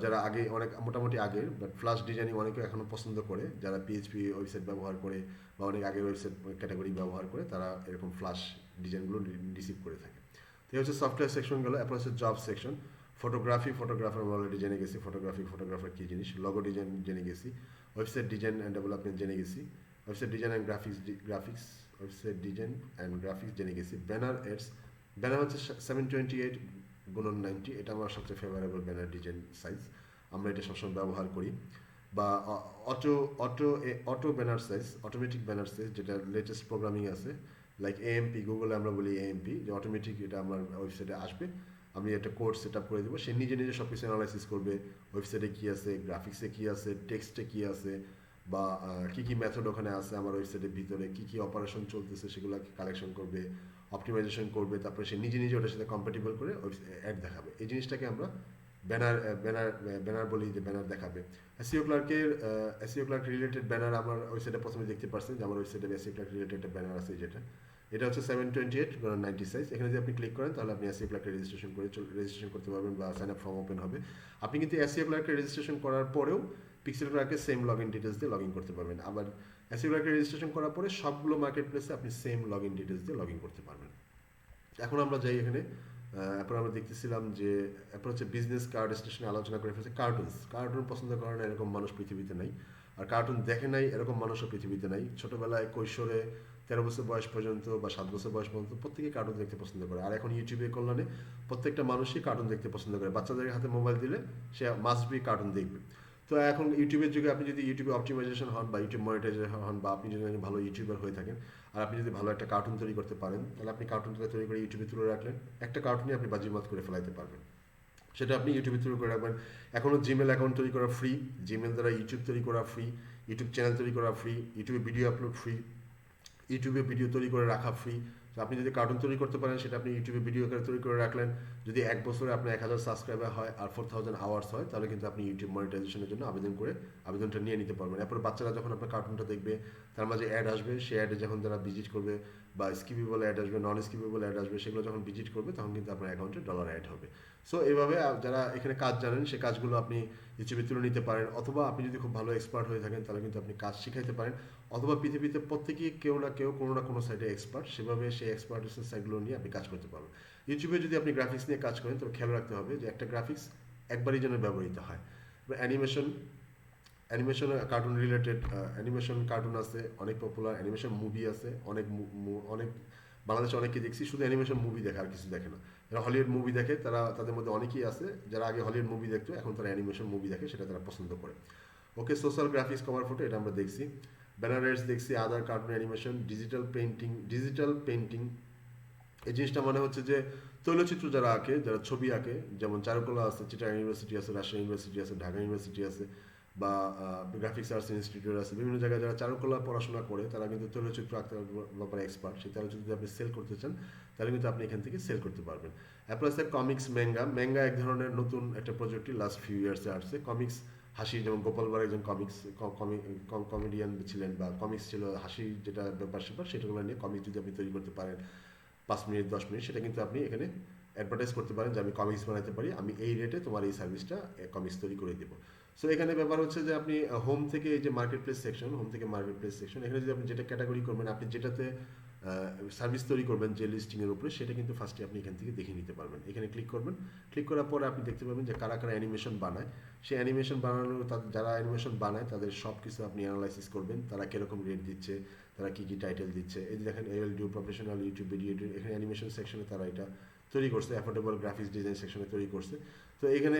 যারা আগে অনেক মোটামুটি আগের, বাট ফ্লাশ ডিজাইনিং অনেকে এখনও পছন্দ করে, যারা পিএইচপি ওয়েবসাইট ব্যবহার করে বা অনেক আগের ওয়েবসাইট ক্যাটাগরি ব্যবহার করে, তারা এরকম ফ্লাশ ডিজাইনগুলো রিসিভ করে থাকে। তো এই হচ্ছে সফটওয়্যার সেকশন গেল। এরপর হচ্ছে জব সেকশন। ফটোগ্রাফার আমরা অলরেডি জেনে গেছি, ফটোগ্রাফার কী জিনিস। লগো ডিজাইন জেনে গেছি। ওয়েবসাইট ডিজাইন অ্যান্ড ডেভেলপমেন্ট জেনে গেছি। Website design and graphics website design and graphics জেনে গেছি। ব্যানার এডস, ব্যানার হচ্ছে 728x90, এটা আমার সবচেয়ে ফেভারেবল ব্যানার ডিজাইন সাইজ, আমরা এটা সবসময় ব্যবহার করি। বা auto banner size, automatic banner size, যেটা লেটেস্ট প্রোগ্রামিং আছে, লাইক এএমপি, গুগলে আমরা বলি এএমপি, যে অটোমেটিক এটা আমার ওয়েবসাইটে আসবে, আমি একটা কোড সেট আপ করে দেবো, সে নিজে নিজে সব কিছু অ্যানালাইসিস করবে, ওয়েবসাইটে কী আছে, গ্রাফিক্সে কী আছে, টেক্সটে কী আছে, বা কী কী মেথড ওখানে আছে আমার ওয়েবসাইটের ভিতরে, কী কী অপারেশন চলতেছে সেগুলোকে কালেকশন করবে, অপটিমাইজেশন করবে, তারপরে সে নিজে নিজে ওটার সাথে কম্প্যাটিবল করে অ্যাড দেখাবে। এই জিনিসটাকে আমরা ব্যানার বলি, যে ব্যানার দেখাবে। এসইও ক্লার্ক রিলেটেড ব্যানার আমার ওয়েবসাইটে প্রথমে দেখতে পাচ্ছেন যে আমার ওয়েবসাইটে এসইও ক্লার্ক রিলেটেড একটা ব্যানার আছে, যেটা এটা হচ্ছে 728x90 সাইজ। এখানে যদি আপনি ক্লিক করেন তাহলে আপনি এসইও ক্লার্কে রেজিস্ট্রেশন করতে পারবেন বা সাইন আপ ফর্ম ওপেন হবে। আপনি কিন্তু এসইও ক্লার্কে রেজিস্ট্রেশন করার পরেও পিক্সেল ক্লার্কে সেম লগ ইন ডিটেলস দিয়ে লগ ইন করতে পারবেন। আবার এসইও ক্লার্কে রেজিস্ট্রেশন করার পরে সবগুলো মার্কেট প্লেসে আপনি সেম লগ ইন ডিটেলস দিয়ে লগ ইন করতে পারবেন। এখন আমরা যাই এখানে, এরপর আমরা দেখতেছিলাম যে এরপর হচ্ছে বিজনেস কার্ড স্টেশনে আলোচনা করে ফেলছে কার্টুন পছন্দ করে না এরকম মানুষ পৃথিবীতে নাই, আর কার্টুন দেখে নাই এরকম মানুষও পৃথিবীতে নাই। ছোটোবেলায় কৈশোরে 13 বছর বয়স পর্যন্ত বা 7 বছর বয়স পর্যন্ত প্রত্যেকেই কার্টুন দেখতে পছন্দ করে, আর এখন ইউটিউবের কল্যাণে প্রত্যেকটা মানুষই কার্টুন দেখতে পছন্দ করে। বাচ্চাদের হাতে মোবাইল দিলে সে মাস্ট বি কার্টুন দেখবে। তো এখন ইউটিউবের যুগে আপনি যদি ইউটিউবে অপটিমাইজেশন হন বা ইউটিউব মনিটাইজেশন হন, বা আপনি যদি ভালো ইউটিউবার হয়ে থাকেন আর আপনি যদি ভালো একটা কার্টুন তৈরি করতে পারেন, তাহলে আপনি কার্টুনটা তৈরি করে ইউটিউবে তুলে রাখলেন, একটা কার্টুনই আপনি বাজিমাত করে ফেলাইতে পারবেন, সেটা আপনি ইউটিউবে তৈরি করে রাখবেন। এখনও জিমেল অ্যাকাউন্ট তৈরি করা ফ্রি, জিমেল দ্বারা ইউটিউব তৈরি করা ফ্রি, ইউটিউব চ্যানেল তৈরি করা ফ্রি, ইউটিউবে ভিডিও আপলোড ফ্রি, ইউটিউবে ভিডিও তৈরি করে রাখা ফ্রি। তো আপনি যদি কার্টুন তৈরি করতে পারেন সেটা আপনি ইউটিউবে ভিডিও করে তৈরি করে রাখলেন, যদি এক বছরে আপনার 1000 সাবস্ক্রাইবার হয় আর 4000 আওয়ার্স হয়, তাহলে কিন্তু আপনি ইউটিউব মনিটাইজেশনের জন্য আবেদনটা নিয়ে নিতে পারবেন। এরপর বাচ্চারা যখন আপনার কার্টুনটা দেখবে তার মাঝে অ্যাড আসবে, সেই অ্যাডে যখন তারা ভিজিট করবে বা স্কিপেবল অ্যাড আসবে, নন স্কিপেবল অ্যাড আসবে, সেগুলো যখন ভিজিট করবে তখন কিন্তু আপনার অ্যাকাউন্টে ডলার অ্যাড হবে। সো এইভাবে যারা এখানে কাজ জানেন সেই কাজগুলো আপনি ইউটিউবে তুলে নিতে পারেন, অথবা আপনি যদি খুব ভালো এক্সপার্ট হয়ে থাকেন তাহলে কিন্তু আপনি কাজ শিখাইতে পারেন, অথবা পৃথিবীতে প্রত্যেকেই কেউ না কেউ কোনো না কোনো সাইডে এক্সপার্ট, সেভাবে সেই এক্সপার্টের সাইডগুলো নিয়ে আপনি কাজ করতে পারবেন। ইউটিউবে যদি আপনি গ্রাফিক্স নিয়ে কাজ করেন তবে খেয়াল রাখতে হবে যে একটা গ্রাফিক্স একবারই যেন ব্যবহৃত হয়। Animation cartoon related animation cartoon আছে, অনেক পপুলার অ্যানিমেশন মুভি আছে, অনেক বাংলাদেশে অনেকে দেখছি শুধু অ্যানিমেশন মুভি দেখে আর কিছু দেখে না। যারা হলিউড মুভি দেখে তাদের মধ্যে অনেকেই আছে যারা আগে হলিউড মুভি দেখতো, এখন তারা অ্যানিমেশন মুভি দেখে, সেটা তারা পছন্দ করে। ওকে, সোশ্যাল গ্রাফিক্স কভার ফটো এটা আমরা দেখছি, ব্যানার এডস দেখছি, আদার কার্টুন অ্যানিমেশন, ডিজিটাল পেইন্টিং। এই জিনিসটা মানে হচ্ছে যে তৈলচিত্র যারা আঁকে, যারা ছবি আঁকে, যেমন চারুকলা আছে, চিটাগাং ইউনিভার্সিটি আছে, রাজশাহী ইউনিভার্সিটি আছে, ঢাকা ইউনিভার্সিটি আছে, বা গ্রাফিক্স আর্টস ইনস্টিটিউট আছে, বিভিন্ন জায়গায় যারা চারুকলা পড়াশোনা করে তারা কিন্তু তৈলচিত্র আঁকতে ব্যাপারে এক্সপার্ট। সেই তৈলচিত্র যদি আপনি সেল করতে চান তাহলে কিন্তু আপনি এখান থেকে সেল করতে পারবেন। এরপর আছে কমিক্স, ম্যাঙ্গা এক ধরনের নতুন একটা প্রজেক্টই লাস্ট ফিউ ইয়ার্সে আসছে। কমিক্স হাসি, যেমন গোপাল ভাঁড় একজন কমেডিয়ান ছিলেন, বা কমিক্স ছিল হাসি, যেটা ব্যাপার স্যাপার সেটাগুলো নিয়ে কমিক্স যদি আপনি তৈরি করতে পারেন 5 মিনিট 10 মিনিট, সেটা কিন্তু আপনি এখানে অ্যাডভার্টাইজ করতে পারেন যে আমি কমিক্স বানাতে পারি, আমি এই রেটে তোমার এই সার্ভিসটা কমিক্স তৈরি করে দেবো। সো এখানে ব্যাপার হচ্ছে যে আপনি হোম থেকে এই যে মার্কেট প্লেস সেকশন, এখানে যদি আপনি যেটা ক্যাটাগরি করবেন, আপনি যেটাতে সার্ভিস তৈরি করবেন যে লিস্টিংয়ের উপরে, সেটা কিন্তু ফার্স্টে আপনি এখান থেকে দেখে নিতে পারবেন। এখানে ক্লিক করবেন, ক্লিক করার পরে আপনি দেখতে পাবেন যে কারা কারা অ্যানিমেশন বানায়। সেই অ্যানিমেশন বানানোর যারা অ্যানিমেশন বানায় তাদের সব কিছু আপনি অ্যানালাইসিস করবেন, তারা কীরকম রেট দিচ্ছে, তারা কী কী টাইটেল দিচ্ছে। এই যে দেখেন এল ডু প্রফেশনাল ইউটিউব ভিডিও, এখানে অ্যানিমেশন সেকশনে তারা এটা তৈরি করছে, অ্যাফোর্ডেবল গ্রাফিক্স ডিজাইন সেকশনে তৈরি করছে। তো এখানে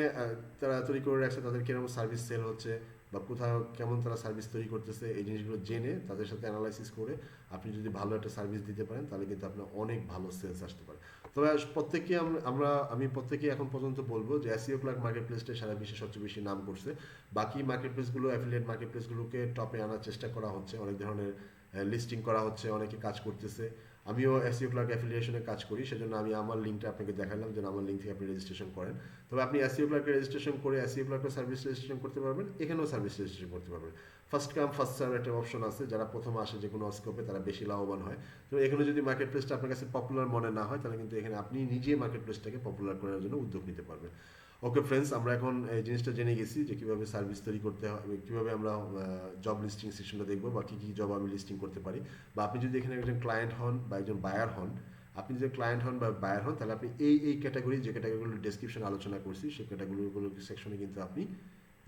তারা তৈরি করে রাখছে, তাদের কীরকম সার্ভিস সেল হচ্ছে বা কোথাও কেমন তারা সার্ভিস তৈরি করতেছে, এই জিনিসগুলো জেনে তাদের সাথে অ্যানালাইসিস করে আপনি যদি ভালো একটা সার্ভিস দিতে পারেন তাহলে কিন্তু আপনার অনেক ভালো সেলস আসতে পারে। তবে প্রত্যেকেই আমি প্রত্যেকেই এখন পর্যন্ত বলবো যে এসইও ক্লার্ক মার্কেট প্লেসটা সারা বিশ্বে সবচেয়ে বেশি নাম করছে। বাকি মার্কেট প্লেসগুলো, অ্যাফিলিয়েট মার্কেট প্লেসগুলোকে টপে আনার চেষ্টা করা হচ্ছে, অনেক ধরনের লিস্টিং করা হচ্ছে, অনেকে কাজ করতেছে। আমিও এসইও ক্লার্ক অ্যাফিলিয়েশনে কাজ করি, সেজন্য আমি আমার লিঙ্কটা আপনাকে দেখালাম, যেন আমার লিঙ্ক থেকে আপনি রেজিস্ট্রেশন করেন। তবে আপনি এসইও ক্লার্কে রেজিস্ট্রেশন করে এসইও ক্লার্কের সার্ভিস রেজিস্ট্রেশন করতে পারবেন, এখানেও সার্ভিস রেজিস্ট্রেশন করতে পারবেন। ফার্স্ট কাম ফার্স্ট সার্ভ একটা অপশন আছে, যারা প্রথম আসে যে কোনো স্কোপে তারা বেশি লাভবান হয়। তো এখানে যদি মার্কেট প্লেসটা আপনার কাছে পপুলার মনে না হয়, তাহলে কিন্তু এখানে আপনি নিজে মার্কেট প্লেসটাকে পপুলার করার জন্য উদ্যোগ নিতে পারবেন। ওকে ফ্রেন্ডস, আমরা এখন এই জিনিসটা জেনে গেছি যে কীভাবে সার্ভিস তৈরি করতে হবে, কীভাবে আমরা জব লিস্টিং সেকশনটা দেখবো বা কী কী জব আমি লিস্টিং করতে পারি। বা আপনি যদি এখানে একজন ক্লায়েন্ট হন বা একজন বায়ার হন, আপনি যদি ক্লায়েন্ট হন বা বায়ার হন, তাহলে আপনি এই ক্যাটাগরি, যে ক্যাটাগরিগুলো ডেসক্রিপশন আলোচনা করছি, সেই ক্যাটাগরিগুলো সেকশনে কিন্তু আপনি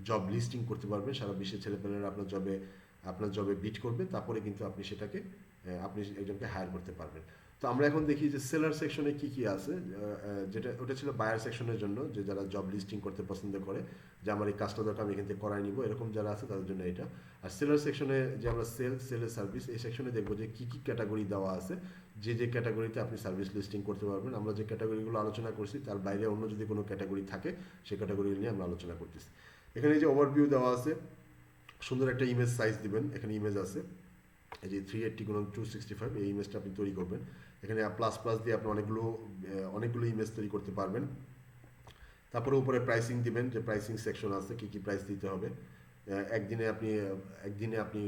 জব লিস্টিং করতে পারবেন। সারা বিশ্বের ছেলেপেলেরা আপনার জবে বিট করবে, তারপরে কিন্তু আপনি সেটাকে আপনি একজনকে হায়ার করতে পারবেন। তো আমরা এখন দেখি যে সেলার সেকশনে কি কি আছে। যেটা ওটা ছিল বায়ার সেকশনের জন্য, যে যারা জব লিস্টিং করতে পছন্দ করে, যে আমার এই কাজটা দরকার আমি এখান থেকে করাই নিব, এরকম যারা আছে তাদের জন্য এটা। আর সেলার সেকশনে যে আমরা সেলের সার্ভিস, এই সেকশনে দেখবো যে কী কী ক্যাটাগরি দেওয়া আছে, যে ক্যাটাগরিতে আপনি সার্ভিস লিস্টিং করতে পারবেন। আমরা যে ক্যাটাগরিগুলো আলোচনা করছি তার বাইরে অন্য যদি কোনো ক্যাটাগরি থাকে, সেই ক্যাটাগরি নিয়ে আমরা আলোচনা করতেছি। এখানে যে ওভারভিউ দেওয়া আছে, সুন্দর একটা ইমেজ সাইজ দিবেন। এখানে ইমেজ আছে, এই যে 380x265, এই ইমেজটা আপনি তৈরি করবেন। এখানে প্লাস প্লাস দিয়ে আপনি অনেকগুলো ইমেজ তৈরি করতে পারবেন। তারপরে উপরে প্রাইসিং দিবেন, যে প্রাইসিং সেকশন আছে, কী কী প্রাইস দিতে হবে। একদিনে আপনি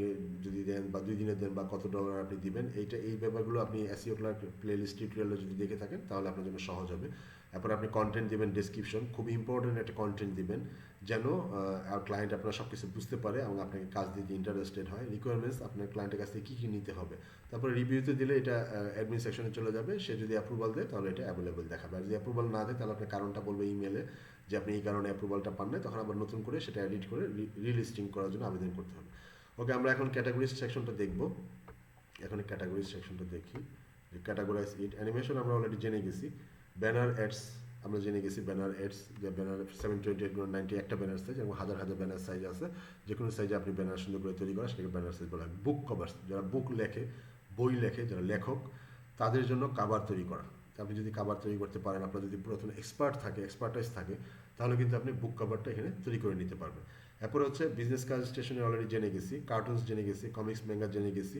যদি দেন বা 2 দিনে দেন বা কত ডলার আপনি দিবেন, এই ব্যাপারগুলো আপনি এসইও ক্লার্ক প্লেলিস্ট টিউটোরিয়ালে যদি দেখে থাকেন তাহলে আপনার জন্য সহজ হবে। এরপর আপনি কন্টেন্ট দিবেন, ডেসক্রিপশন, খুব ইম্পর্টেন্ট একটা কন্টেন্ট দিবেন, যেন ক্লায়েন্ট আপনার সব কিছু বুঝতে পারে এবং আপনাকে কাজ দিতে ইন্টারেস্টেড হয়। রিকোয়ারমেন্টস, আপনার ক্লায়েন্টের কাছ থেকে কী কী নিতে হবে। তারপরে রিভিউতে দিলে এটা অ্যাডমিন সেকশনে চলে যাবে, সে যদি অ্যাপ্রুভাল দেয় তাহলে এটা অ্যাভেলেবল দেখাবে। আর যদি অ্যাপ্রুভাল না দেয় তাহলে আপনার কারণটা বলবে ইমেলে, যে আপনি এই কারণে অ্যাপ্রুভালটা পান না, তখন আবার নতুন করে সেটা এডিট করে রিলিস্টিং করার জন্য আবেদন করতে হবে। ওকে, আমরা এখন ক্যাটাগরিজ সেকশনটা দেখব। এখন ক্যাটাগরিজ সেকশনটা দেখি, যে ক্যাটাগরাইজ ইট। অ্যানিমেশন আমরা অলরেডি জেনে গেছি। ব্যানার অ্যাডস আমরা জেনে গেছি, ব্যানার অ্যাডস, যে ব্যানার 720x90 একটা ব্যানার সাইজ, এবং হাজার হাজার ব্যানার সাইজ আছে, যে কোনো সাইজে আপনি ব্যানার সুন্দর করে তৈরি করা, সেটাকে ব্যানার সাইজ বলা হয়। বুক কভার্স, যারা বুক লেখে, বই লেখে, যারা লেখক, তাদের জন্য কাভার তৈরি করা। আপনি যদি কাভার তৈরি করতে পারেন, আপনার যদি পুরাতন এক্সপার্টাইজ থাকে, তাহলে কিন্তু আপনি বুক কাভারটা এখানে তৈরি করে নিতে পারবেন। এরপর হচ্ছে বিজনেস কার্ড স্টেশনে অলরেডি জেনে গেছি, কার্টুনস জেনে গেছি, কমিক্স ম্যাঙ্গা জেনে গেছি,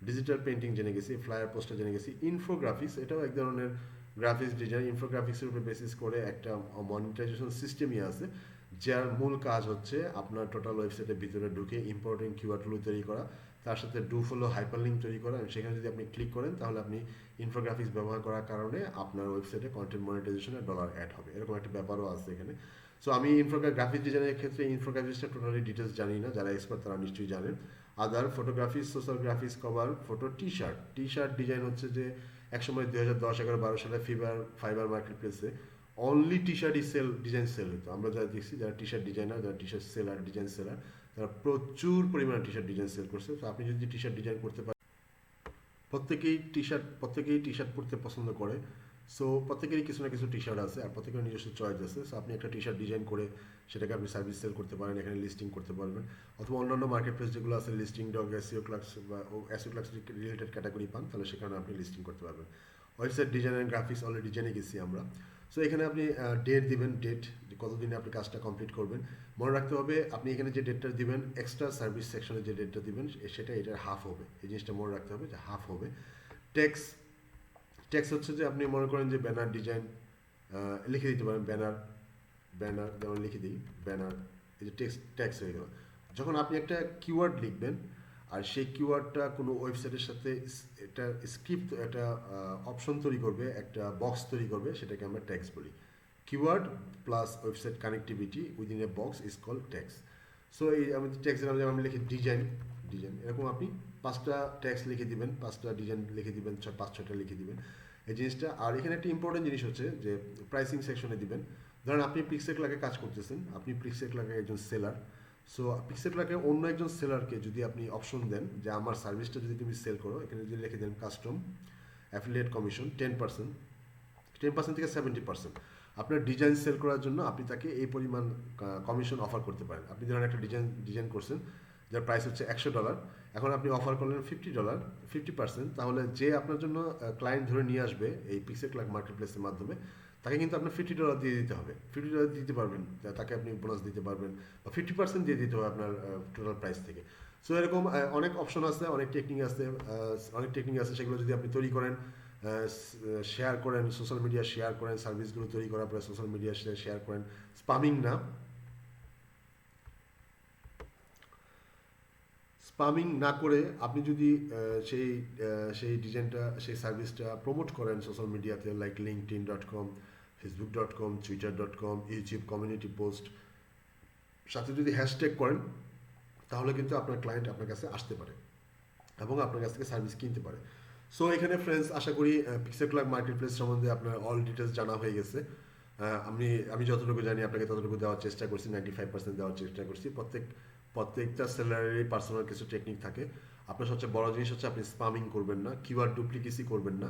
ডিজিটাল পেন্টিং জেনে গেছি, ফ্লায়ার পোস্টার জেনে গেছি, ইনফোগ্রাফিক্স, এটাও এক ধরনের গ্রাফিক্স ডিজাইন। ইনফোগ্রাফিক্সের উপর বেসিস করে একটা মনিটাইজেশন সিস্টেমই আছে, যার মূল কাজ হচ্ছে আপনার টোটাল ওয়েবসাইটের ভিতরে ঢুকে ইম্পর্টেন্ট কিওয়ার্ডগুলো তৈরি করা, তার সাথে ডু ফলো হাইপারলিঙ্ক তৈরি করা, এবং সেখানে যদি আপনি ক্লিক করেন তাহলে আপনি ইনফোগ্রাফিক্স ব্যবহার করার কারণে আপনার ওয়েবসাইটে কন্টেন্ট মনিটাইজেশনে ডলার অ্যাড হবে, এরকম একটা ব্যাপারও আছে এখানে। সো আমি গ্রাফিক্স ডিজাইনের ক্ষেত্রে ইনফোগ্রাফিক্সটা টোটালি ডিটেলস জানি না, যারা এক্সপার্ট তারা নিশ্চয়ই জানেন। Other photography, social graphics, cover photo, T shirt design হচ্ছে যে একসময় 2010-11-12 সালে ফাইবার মার্কেট প্লেসে অনলি টি শার্টই ডিজাইন সেল হতো। আমরা যারা দেখছি, যারা টি শার্ট ডিজাইনার, যারা T shirt seller, design seller, তারা প্রচুর পরিমাণে টি শার্ট ডিজাইন সেল করছে। তো আপনি যদি টি শার্ট ডিজাইন করতে পারেন, প্রত্যেকেই টি শার্ট পরতে পছন্দ করে। সো প্রত্যেকেরই কিছু না কিছু টি শার্ট আছে, আর প্রত্যেকের নিজস্ব চয়েস আছে। সো আপনি একটা টি শার্ট ডিজাইন করে সেটাকে আপনি সার্ভিস সেল করতে পারেন, এখানে লিস্টিং করতে পারবেন। অথবা অন্যান্য মার্কেট প্লেস যেগুলো আছে, লিস্টিং ডগ, এসইও ক্লার্কস বা এসইও ক্লার্কস রিলেটেড ক্যাটাগরি পান, তাহলে সেখানে আপনি লিস্টিং করতে পারবেন। Website design and graphics already জেনে গেছি আমরা। সো এখানে আপনি ডেট দিবেন, ডেট কতদিনে আপনি কাজটা কমপ্লিট করবেন। মনে রাখতে হবে, আপনি এখানে যে ডেটটা দিবেন, এক্সট্রা সার্ভিস সেকশনে যে ডেটটা দিবেন, সেটা এটার হাফ হবে। এই জিনিসটা মনে রাখতে হবে যে হাফ হবে। ট্যাক্স হচ্ছে যে আপনি মনে করেন যে ব্যানার ডিজাইন লিখে দিতে পারেন, ব্যানার যেমন লিখে দিই ব্যানার, এই যে ট্যাক্স হয়ে গেল। যখন আপনি একটা কিওয়ার্ড লিখবেন আর সেই কিওয়ার্ডটা কোনো ওয়েবসাইটের সাথে এটা স্ক্রিপ্ট, একটা অপশন তৈরি করবে, একটা বক্স তৈরি করবে, সেটাকে আমরা ট্যাক্স বলি। Keyword plus website connectivity within a box is called tax. So এই আমাদের ট্যাক্সের আমি লিখি ডিজাইন, এরকম আপনি 5টা ট্যাক্স লিখে দিবেন, 5টা ডিজাইন লিখে দিবেন, 5-6টা লিখে দিবেন এই জিনিসটা। আর এখানে একটা ইম্পর্টেন্ট জিনিস হচ্ছে যে প্রাইসিং সেকশনে দিবেন। ধরেন আপনি পিক্সেল ক্লার্কে কাজ করতেছেন, আপনি পিক্সেল ক্লার্কের একজন সেলার। সো পিক্সেল ক্লার্কে অন্য একজন সেলারকে যদি আপনি অপশন দেন যে আমার সার্ভিসটা যদি তুমি সেল করো, এখানে যদি লিখে দেন কাস্টম অ্যাফিলিয়েট কমিশন 10%, 10% থেকে 70%, আপনার ডিজাইন সেল করার জন্য আপনি তাকে এই পরিমাণ কমিশন অফার করতে পারেন। আপনি ধরেন একটা ডিজাইন করছেন যার প্রাইস হচ্ছে $100, এখন আপনি অফার করলেন $50, 50%, তাহলে যে আপনার জন্য ক্লায়েন্ট ধরে নিয়ে আসবে এই পিক্সেল ক্লার্ক মার্কেট প্লেসের মাধ্যমে, তাকে কিন্তু আপনার $50 দিয়ে দিতে হবে। $50 দিতে পারবেন, তাকে আপনি বোনাস দিতে পারবেন, বা 50% দিয়ে দিতে হবে আপনার টোটাল প্রাইস থেকে। সো এরকম অনেক অপশন আছে, অনেক টেকনিক আছে, সেগুলো যদি আপনি তৈরি করেন, শেয়ার করেন, সোশ্যাল মিডিয়া শেয়ার করেন, সার্ভিসগুলো তৈরি করার পরে সোশ্যাল মিডিয়া শেয়ার করেন, স্পামিং না করে আপনি যদি সেই ডিজাইনটা, সেই সার্ভিসটা প্রমোট করেন সোশ্যাল মিডিয়াতে, like linkedin.com, facebook.com, twitter.com, YouTube community post, সাথে যদি হ্যাশট্যাগ করেন, তাহলে কিন্তু আপনার ক্লায়েন্ট আপনার কাছে আসতে পারে এবং আপনার কাছ থেকে সার্ভিস কিনতে পারে। সো এখানে ফ্রেন্ডস, আশা করি পিক্সেল ক্লার্ক মার্কেট প্লেস সম্বন্ধে আপনার অল ডিটেলস জানা হয়ে গেছে। আমি যতটুকু জানি আপনাকে ততটুকু দেওয়ার চেষ্টা করছি, 95% দেওয়ার চেষ্টা করছি। প্রত্যেকটা সেলারেরই পার্সোনাল কিছু টেকনিক থাকে। আপনার সবচেয়ে বড় জিনিস হচ্ছে আপনি স্পামিং করবেন না, কিওয়ার্ড ডুপ্লিকেসি করবেন না,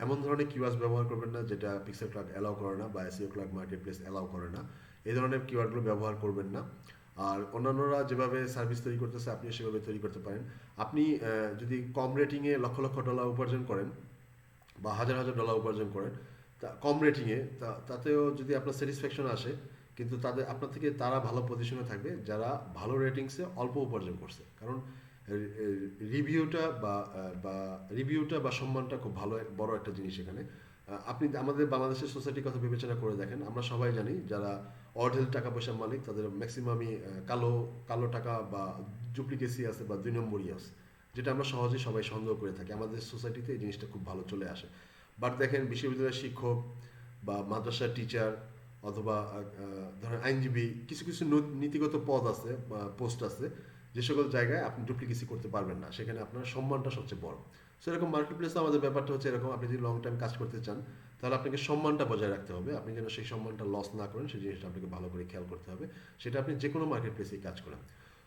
এমন ধরনের কিওয়ার্ডস ব্যবহার করবেন না যেটা পিক্সেল ক্লার্ক অ্যালাউ করে না বা SEO clerk market place allow করে না। এই ধরনের কিওয়ার্ডগুলো ব্যবহার করবেন না। আর অন্যান্যরা যেভাবে সার্ভিস তৈরি করতেছে আপনিও সেভাবে তৈরি করতে পারেন। আপনি যদি কম রেটিংয়ে লক্ষ লক্ষ ডলার উপার্জন করেন বা হাজার হাজার ডলার উপার্জন করেন, কম রেটিংয়ে, তাতেও যদি আপনার স্যাটিসফ্যাকশন আসে, কিন্তু আপনার থেকে তারা ভালো পজিশনে থাকবে যারা ভালো রেটিংসে অল্প উপার্জন করছে। কারণ রিভিউটা বা সম্মানটা খুব বড় একটা জিনিস এখানে। আপনি আমাদের বাংলাদেশের সোসাইটির কথা বিবেচনা করে দেখেন, আমরা সবাই জানি যারা অঢেল টাকা পয়সার মালিক তাদের ম্যাক্সিমামই কালো টাকা বা ডুপ্লিকেসি আছে বা 2 নম্বরই আছে, যেটা আমরা সহজেই সবাই সন্দেহ করে থাকি। আমাদের সোসাইটিতে এই জিনিসটা খুব ভালো চলে আসে। বাট দেখেন, বিশ্ববিদ্যালয়ের শিক্ষক বা মাদ্রাসার টিচার অথবা ধরেন আইনজীবী, কিছু কিছু নীতিগত পদ আছে বা পোস্ট আছে, যে সকল জায়গায় আপনি ডুপ্লিকেসি করতে পারবেন না, সেখানে আপনার সম্মানটা সবচেয়ে বড়। সো এরকম মার্কেট প্লেসে আমাদের ব্যাপারটা হচ্ছে এরকম, আপনি যদি লং টাইম কাজ করতে চান তাহলে আপনাকে সম্মানটা বজায় রাখতে হবে। আপনি যেন সেই সম্মানটা লস না করেন, সেই জিনিসটা আপনাকে ভালো করে খেয়াল করতে হবে। সেটা আপনি যে কোনো মার্কেট প্লেসেই কাজ করেন।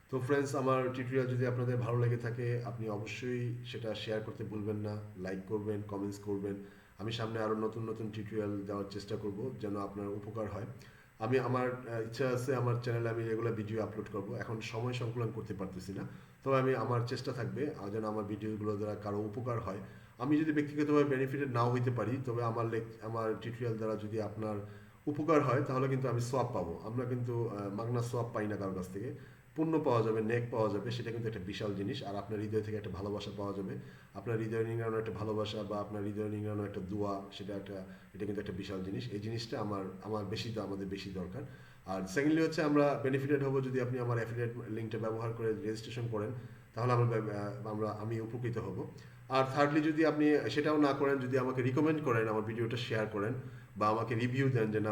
তো ফ্রেন্ডস, আমার টিউটোরিয়াল যদি আপনাদের ভালো লেগে থাকে, আপনি অবশ্যই সেটা শেয়ার করতে ভুলবেন না, লাইক করবেন, কমেন্টস করবেন। আমি সামনে আরও নতুন নতুন টিউটোরিয়াল দেওয়ার চেষ্টা করব যেন আপনার উপকার হয়। আমার ইচ্ছা আছে আমার চ্যানেলে আমি রেগুলার ভিডিও আপলোড করব। এখন সময় সংকুলন করতে পারতেছি না, তবে আমার চেষ্টা থাকবে যেন আমার ভিডিওগুলো দ্বারা কারো উপকার হয়। আমি যদি ব্যক্তিগতভাবে বেনিফিটেড নাও হইতে পারি, তবে আমার টিউটোরিয়াল দ্বারা যদি আপনার উপকার হয়, তাহলে কিন্তু আমি সোয়াব পাবো। আমরা কিন্তু মাগনা সোয়াব পাই না কারোর কাছ থেকে। পুণ্য পাওয়া যাবে, নেক পাওয়া যাবে, সেটা কিন্তু একটা বিশাল জিনিস। আর আপনার হৃদয় থেকে একটা ভালোবাসা পাওয়া যাবে, আপনার হৃদয় নিংড়ানো একটা ভালোবাসা বা আপনার হৃদয় নিংড়ানো একটা দোয়া, এটা কিন্তু একটা বিশাল জিনিস। এই জিনিসটা আমাদের বেশি দরকার। আর সেকেন্ডলি হচ্ছে আমরা বেনিফিটেড হব যদি আপনি আমার অ্যাফিলিয়েট লিঙ্কটা ব্যবহার করে রেজিস্ট্রেশন করেন, তাহলে আমি উপকৃত হব। আর থার্ডলি, যদি আপনি সেটাও না করেন, যদি আমাকে রিকমেন্ড করেন, আমার ভিডিওটা শেয়ার করেন বা আমাকে রিভিউ দেন যে না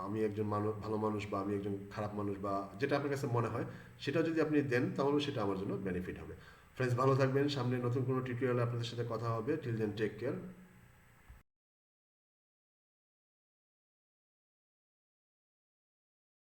আমি একজন ভালো মানুষ বা আমি একজন খারাপ মানুষ, বা যেটা আপনার কাছে মনে হয় সেটা যদি আপনি দেন, তাহলে সেটা আমার জন্য বেনিফিট হবে। ফ্রেন্ডস, ভালো থাকবেন। সামনে নতুন কোনো টিউটোরিয়ালে আপনাদের সাথে কথা হবে। Till then, take care.